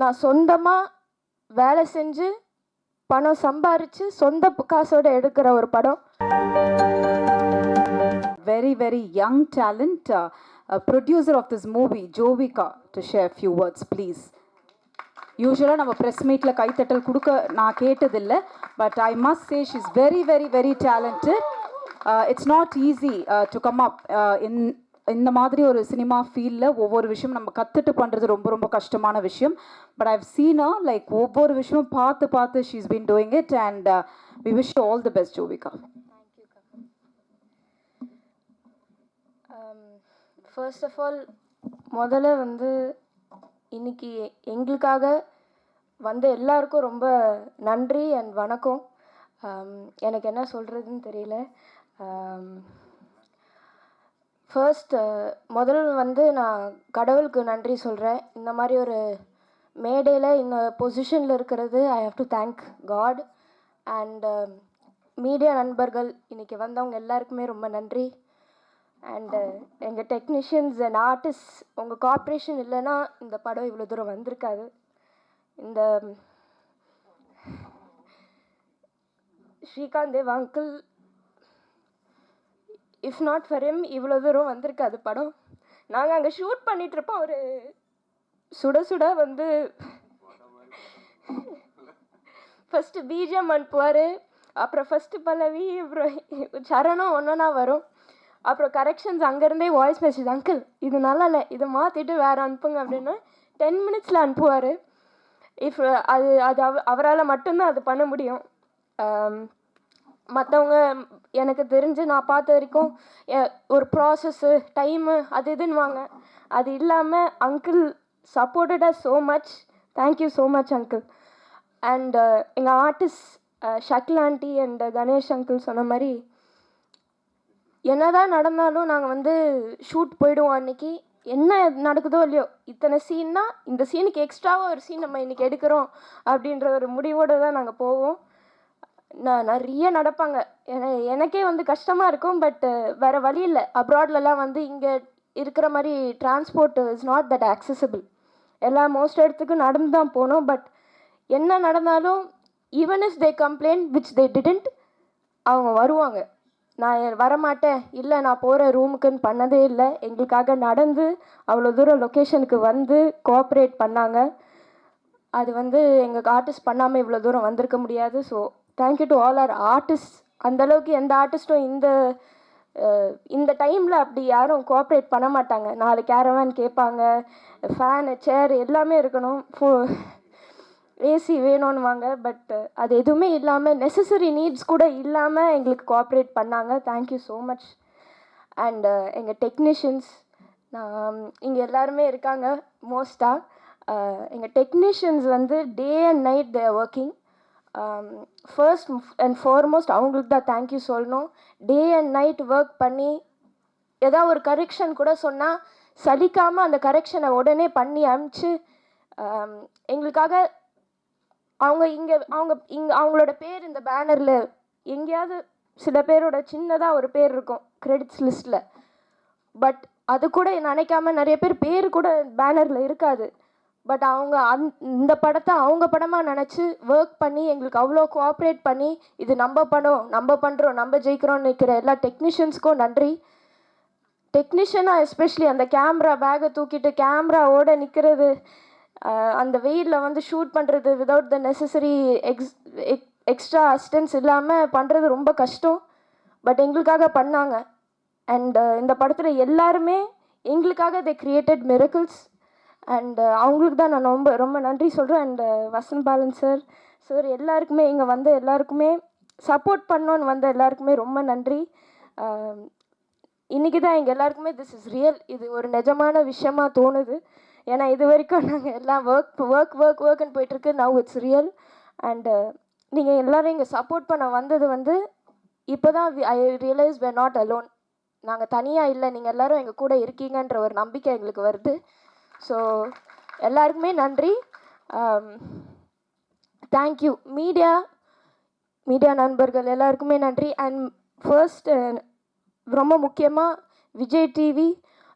நான் சொந்தமாக வேலை செஞ்சு பணம் சம்பாரித்து சொந்த காசோடு எடுக்கிற ஒரு படம். Very, very young talent, producer of this movie, Jovika, to share a few words, please. யூஸ்வலாக நம்ம ப்ரெஸ் மீட்டில் கைத்தட்டல் கொடுக்க நான் கேட்டதில்லை, but I must say she is very very very talented. It's not easy to come up இந்த மாதிரி ஒரு சினிமா ஃபீல்டில் ஒவ்வொரு விஷயம் நம்ம கற்றுட்டு பண்ணுறது ரொம்ப ரொம்ப கஷ்டமான விஷயம். பட் ஐவ் சீன் லைக் ஒவ்வொரு விஷயமும் பார்த்து பார்த்து she is been doing it and we wish all the best Jovika. First of all முதல்ல இன்னைக்கு எங்களுக்காக வந்த எல்லாருக்கும் ரொம்ப நன்றி அண்ட் வணக்கம். எனக்கு என்ன சொல்கிறதுன்னு தெரியல. ஃபர்ஸ்ட் முதல்ல நான் கடவுளுக்கு நன்றி சொல்கிறேன். இந்த மாதிரி ஒரு மேடையில் இந்த பொசிஷனில் இருக்கிறது I have to thank God. And media நண்பர்கள் இன்றைக்கி வந்தவங்க எல்லாருக்குமே ரொம்ப நன்றி. அண்டு எங்கள் டெக்னீஷியன்ஸ் அண்ட் ஆர்டிஸ்ட், உங்கள் கோஆப்ரேஷன் இல்லைன்னா இந்த படம் இவ்வளோ தூரம் வந்திருக்காது. இந்த Srikanth Dev uncle, if not for him இவ்வளோ தூரம் வந்திருக்காது படம். நாங்கள் அங்கே ஷூட் பண்ணிகிட்ருப்போம், ஒரு சுட சுட ஃபஸ்ட்டு பிஜிஎம் அனுப்புவார், அப்புறம் ஃபஸ்ட்டு பல்லவி, அப்புறம் சரணம் ஒன்றா வரும், அப்புறம் கரெக்ஷன்ஸ் அங்கேருந்தே வாய்ஸ் மெசேஜ், அங்கிள் இது நல்லா இல்லை, இதை மாற்றிட்டு வேறு அனுப்புங்க அப்படின்னு 10 minutes அனுப்புவார். இஃப் அது அது அவரால் மட்டும்தான் அது பண்ண முடியும். மற்றவங்க எனக்கு தெரிஞ்சு நான் பார்த்த வரைக்கும் ஒரு ப்ராசஸ்ஸு டைமு அது இதுன்னுவாங்க. அது இல்லாமல் uncle supported us so much. Thank you so much uncle. And எங்கள் artist Shakeel aunty and Ganesh uncle சொன்ன மாதிரி என்னதான் நடந்தாலும் நாங்கள் ஷூட் போயிடுவோம். அன்றைக்கி என்ன நடக்குதோ இல்லையோ, இத்தனை சீன்னா இந்த சீனுக்கு எக்ஸ்ட்ராவாக ஒரு சீன் நம்ம இன்றைக்கி எடுக்கிறோம் அப்படின்ற ஒரு முடிவோடு தான் நாங்கள் போவோம். நிறைய நடப்பாங்க. எனக்கே கஷ்டமாக இருக்கும், பட் வேறு வழி இல்லை. அப்ராட்லலாம் இங்கே இருக்கிற மாதிரி transport is not that accessible. Most இடத்துக்கும் நடந்து தான் போனோம். பட் என்ன நடந்தாலும் even is they complaint which they didn't, அவங்க வருவாங்க. நான் வரமாட்டேன், இல்லை நான் போகிற ரூமுக்குன்னு பண்ணதே இல்லை. எங்களுக்காக நடந்து அவ்வளோ தூரம் லொக்கேஷனுக்கு கோஆப்ரேட் பண்ணாங்க. அது எங்கள் ஆர்டிஸ்ட் பண்ணாமல் இவ்வளோ தூரம் வந்திருக்க முடியாது. So thank you to all our artist. அந்தளவுக்கு எந்த ஆர்டிஸ்ட்டும் இந்த டைமில் அப்படி யாரும் கோஆப்ரேட் பண்ண மாட்டாங்க. 4 கேரவேன் கேட்பாங்க, ஃபேனு சேர் எல்லாமே இருக்கணும், ஏசி வேணும்னுவாங்க. பட் அது எதுவுமே இல்லாமல், நெசசரி நீட்ஸ் கூட இல்லாமல் எங்களுக்கு கோஆப்ரேட் பண்ணாங்க. Thank you so much. அண்ட் எங்கள் டெக்னீஷியன்ஸ், இங்கே எல்லாருமே இருக்காங்க மோஸ்ட்டாக. எங்கள் technicians day and night they are working. First and foremost அவங்களுக்கு தான் தேங்க்யூ சொல்லணும். டே அண்ட் நைட் ஒர்க் பண்ணி ஏதாவது ஒரு கரெக்ஷன் கூட சொன்னால் சலிக்காமல் அந்த கரெக்ஷனை உடனே பண்ணி அனுப்பிச்சு எங்களுக்காக அவங்களோட பேர் இந்த பேனரில் எங்கேயாவது சில பேரோட சின்னதாக ஒரு பேர் இருக்கும் கிரெடிட்ஸ் லிஸ்ட்டில். பட் அது கூட நினைக்காம நிறைய பேர் கூட பேனரில் இருக்காது. பட் அவங்க இந்த படத்தை அவங்க படமாக நினச்சி ஒர்க் பண்ணி எங்களுக்கு அவ்வளோ கோஆப்ரேட் பண்ணி இது நம்ம படம், நம்ம பண்ணுறோம், நம்ம ஜெயிக்கிறோம்னு நிற்கிற எல்லா டெக்னீஷியன்ஸ்க்கும் நன்றி. டெக்னீஷியனாக எஸ்பெஷலி அந்த கேமரா பேக்கை தூக்கிட்டு கேமராவோடு நிற்கிறது, அந்த வெயிலில் ஷூட் பண்ணுறது without the necessary extra assistance இல்லாமல் பண்ணுறது ரொம்ப கஷ்டம். பட் எங்களுக்காக பண்ணாங்க. அண்ட் இந்த படத்தில் எல்லாருமே எங்களுக்காக தே கிரியேட்டட் மிரக்கிள்ஸ். அண்ட் அவங்களுக்கு தான் நான் ரொம்ப ரொம்ப நன்றி சொல்கிறேன். அண்ட் வசந்த் பாலன் சார் எல்லாருக்குமே, இங்கே எல்லாருக்குமே சப்போர்ட் பண்ணோன்னு எல்லாருக்குமே ரொம்ப நன்றி. இன்றைக்கி தான் எங்கள் எல்லாருக்குமே திஸ் இஸ் ரியல், இது ஒரு நிஜமான விஷயமாக தோணுது. ஏன்னா இது வரைக்கும் நாங்கள் எல்லாம் ஒர்க்குன்னு போயிட்டுருக்கு. Now it's real. அண்டு நீங்கள் எல்லோரும் இங்கே சப்போர்ட் பண்ண வந்தது இப்போ தான் ஐ ரியலைஸ் we're நாட் அலோன். நாங்கள் தனியாக இல்லை, நீங்கள் எல்லோரும் எங்கள் கூட இருக்கீங்கன்ற ஒரு நம்பிக்கை எங்களுக்கு வருது. ஸோ எல்லாருக்குமே நன்றி. தேங்க்யூ மீடியா நண்பர்கள் எல்லாருக்குமே நன்றி. அண்ட் ஃபர்ஸ்ட் ரொம்ப முக்கியமாக Vijay TV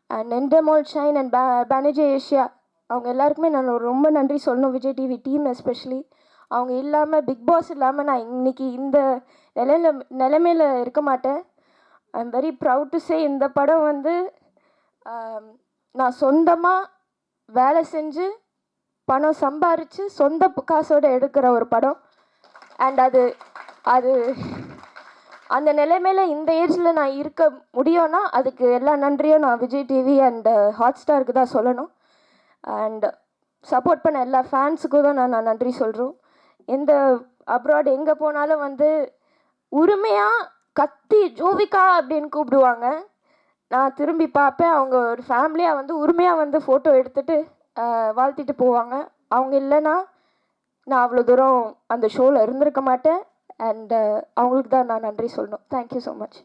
and Endemol Shine and Banijay Asia அவங்க எல்லாருக்குமே நான் ரொம்ப நன்றி சொல்லணும். Vijay TV team especially. அவங்க இல்லாமல், பிக் பாஸ் இல்லாமல் நான் இன்னைக்கு இந்த நிலைமையில் இருக்க மாட்டேன். I am very proud to say இந்த படம் வந்து நான் சொந்தமாக வேலை செஞ்சு பணம் சம்பாரித்து சொந்த காசோடு எடுக்கிற ஒரு படம். அண்ட் அது அந்த நிலைமையில் இந்த ஏஜில் நான் இருக்க முடியும்னா அதுக்கு எல்லா நன்றியும் நான் விஜய் டிவி அண்ட் ஹாட்ஸ்டாருக்கு தான் சொல்லணும். அண்ட் சப்போர்ட் பண்ண எல்லா ஃபேன்ஸுக்கும் தான் நான் நன்றி சொல்கிறோம். எந்த அப்ராட் எங்கே போனாலும் வந்து உரிமையாக கத்தி ஜோவிகா அப்படின்னு கூப்பிடுவாங்க. நான் திரும்பி பார்ப்பேன், அவங்க ஒரு ஃபேமிலியாக வந்து உரிமையாக வந்து ஃபோட்டோ எடுத்துகிட்டு வாழ்த்திட்டு போவாங்க. அவங்க இல்லைன்னா நான் அவ்வளோ தூரம் அந்த ஷோவில் இருந்திருக்க மாட்டேன். அண்ட் அவங்களுக்கு தான் நான் நன்றி சொல்லணும். Thank you so much.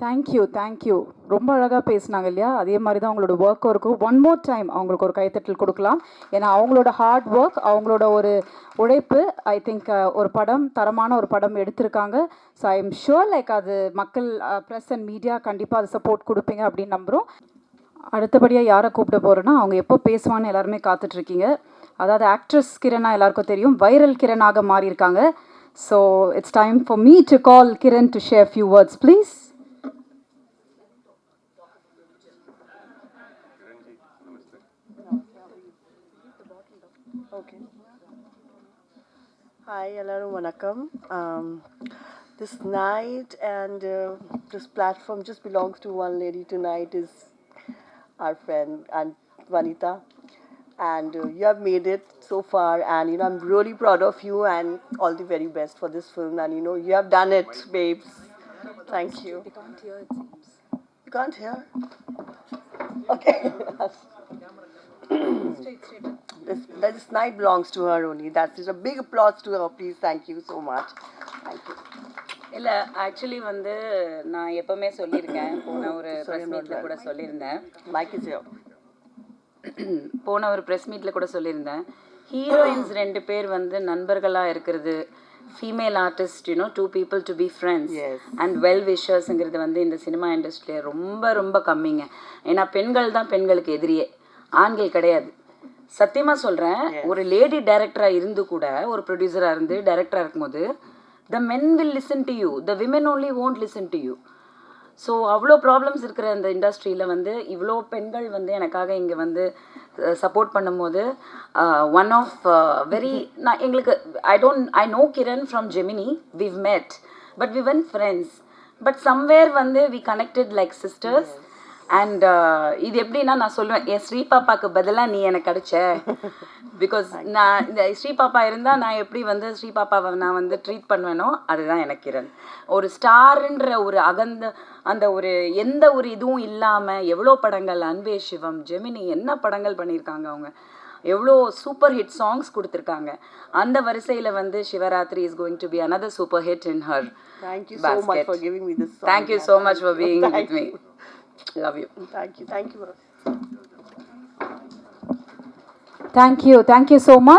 தேங்க்யூ ரொம்ப அழகாக பேசினாங்க இல்லையா? அதே மாதிரி தான் அவங்களோட ஒர்க்கும் இருக்கும். ஒன் மோர் டைம் அவங்களுக்கு ஒரு கைத்தட்டல் கொடுக்கலாம். ஏன்னா அவங்களோட ஹார்ட் ஒர்க், அவங்களோட ஒரு உழைப்பு, ஐ திங்க் ஒரு படம், தரமான ஒரு படம் எடுத்திருக்காங்க. So I am sure like அது மக்கள், ப்ரெஸ் அண்ட் மீடியா கண்டிப்பாக அது சப்போர்ட் கொடுப்பீங்க அப்படின்னு நம்புகிறோம். அடுத்தபடியாக யாரை கூப்பிட போகிறோன்னா, அவங்க எப்போ பேசுவான்னு எல்லாருமே காத்துட்ருக்கீங்க. அதாவது ஆக்ட்ரஸ் கிரணா எல்லாருக்கும் தெரியும், வைரல் கிரணாக மாறியிருக்காங்க. So it's time for me to call Kiran to share few words please. Okay. Hi, எல்லாரும் வணக்கம். This night and this platform just belongs to one lady tonight, is our friend and Vanita, and you have made it so far, and I'm really proud of you, and all the very best for this film, and you have done it, babes. Thank you. You can't hear, it seems. You can't hear? Okay. This night belongs to her only. That's a big applause to her, please. Thank you so much. Thank you. இல்லை actually வந்து நான் எப்போவுமே சொல்லியிருக்கேன், போன ஒரு press மீட்டில் கூட சொல்லியிருந்தேன், Mike is here. போன ஒரு ப்ரெஸ் மீட்டில் கூட சொல்லியிருந்தேன், ஹீரோயின்ஸ் 2 பேர் வந்து நண்பர்களாக இருக்கிறது, female artist 2 people to be friends and well விஷர்ஸுங்கிறது வந்து இந்த சினிமா இண்டஸ்ட்ரியில் ரொம்ப ரொம்ப கம்மிங்க. ஏன்னா பெண்கள் தான் பெண்களுக்கு எதிரியே, ஆண்கள் கிடையாது. சத்தியமாக சொல்கிறேன், ஒரு லேடி டைரக்டராக இருந்து கூட, ஒரு ப்ரொடியூசராக இருந்து டைரக்டராக இருக்கும்போது, the men will listen to you, the women only won't listen to you. So அவ்வளோ ப்ராப்ளம்ஸ் இருக்கிற இந்த இண்டஸ்ட்ரியில் வந்து இவ்வளோ பெண்கள் வந்து எனக்காக இங்கே வந்து சப்போர்ட் பண்ணும்போது, ஒன் ஆஃப் வெரி, நான் எங்களுக்கு I know Kiran from Gemini, we've met but we weren't friends, but somewhere வந்து we connected like sisters. And இது எப்படின்னா நான் சொல்லுவேன், என் ஸ்ரீ பாப்பாவுக்கு பதிலாக நீ எனக்கு கிடைச்ச. பிகாஸ் நான் இந்த ஸ்ரீ பாப்பா இருந்தால் நான் எப்படி வந்து ஸ்ரீ பாப்பாவை நான் வந்து ட்ரீட் பண்ணுவேனோ அதுதான் எனக்கு கிரண். ஒரு ஸ்டாருன்ற ஒரு அந்த ஒரு எந்த ஒரு இதுவும் இல்லாமல் எவ்வளோ படங்கள், அன்பே சிவம், ஜெமினி, என்ன படங்கள் பண்ணியிருக்காங்க அவங்க, எவ்வளோ சூப்பர் ஹிட் சாங்ஸ் கொடுத்துருக்காங்க. அந்த வரிசையில் வந்து Shivaratri is going to be another super hit in her basket. Thank you so much for giving me this song. Thank you so much for being with me. Love you. Thank you. Thank you so much.